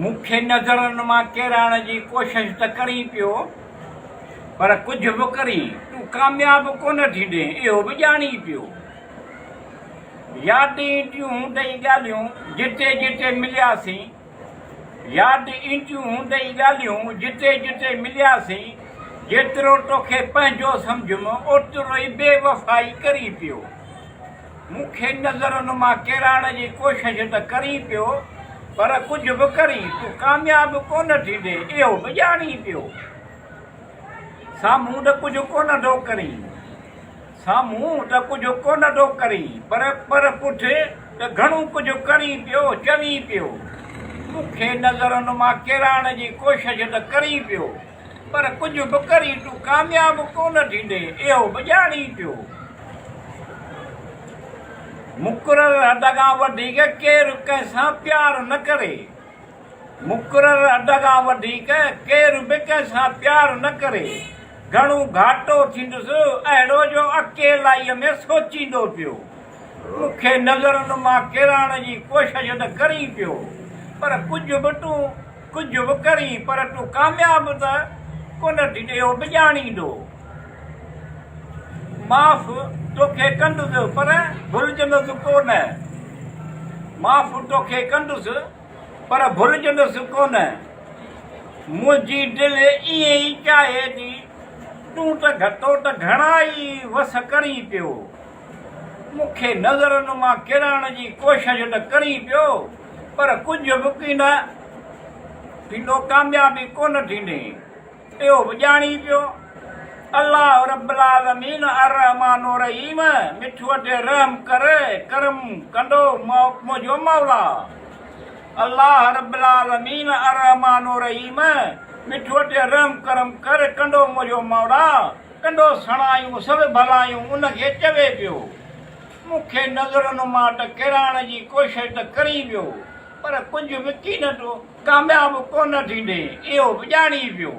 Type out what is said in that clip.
मूंखे नज़रनि मां केराइण जी कोशिशि त करी पियो, पर कुझु बि करी तूं कामयाब कोन थींदे इहो बि ॼाणी पियो। यादि ईंदियूं ॾेई ॻाल्हियूं जिते जिते मिलियासीं, यादि ईंदियूं ॾेई ॻाल्हियूं जिते जिते मिलियासीं, जेतिरो तोखे पंहिंजो सम्झुमि ओतिरो ई बेवफ़ाई करी पियो। मूंखे नज़रनि मां केराइण जी कोशिशि त करी पियो, पर कुझु बि करी तूं कामयाब कोन थींदे इहो बि ॼाणी पियो। साम्हूं त कुझु कोन थो करी, साम्हूं त कुझु कोन थो करी, पर पुठि त घणो कुझु करी पियो चवी पियो। मूंखे नज़रनि मां केराइण जी कोशिशि त करी पियो, पर कुझु बि करी तूं कामयाब कोन थींदे इहो बि ॼाणी पियो। मुक़रर हद खां वधीक केरु कंहिंसां प्यारु न करे, मुक़रर हद खां वधीक केरु बि कंहिंसां प्यारु न करे। घणो घाटो थींदुसि अहिड़ो जो अकेलाईअ में सोचींदो पियो। मूंखे नज़रनि मां केराइण जी कोशिशि त करी पियो, पर कुझु बि करी पर तूं कामयाब त कोन थींदे इहो बि ॼाणींदो। माफ़ तोखे कंदुसि पर भुलिजंदुसि कोन, माफ़ तोखे कंदुसि पर भुलिजंदुसि कोन। मुंहिंजी दिलि ईअं ई चाहे थी, तूं त घटो त घणा ई वस करी पियो। मूंखे नज़रनि मां केराइण जी कोशिशि त करी पियो, पर कुझु बि न थींदो, कामयाबी कोन थींदे इहो बि ॼाणी पियो। अल्लाह रब्बुल आलमीन अर्रहमान रहीम, मिठूअ ते रहम करे करम कंदो मुंहिंजो मौला। अल्लाह रब्बुल आलमीन अर्रहमान रहीम, मिठूअ ते रहम करम करे कंदो मुंहिंजो मौला। कंदो सणायूं सभु भलायूं उनखे चवे पियो। मूंखे नज़रनि मां त केराइण जी कोशिशि त करी पियो, पर कुझु बि कीन थो, कामयाब कोन थींदे इहो बि ॼाणी पियो।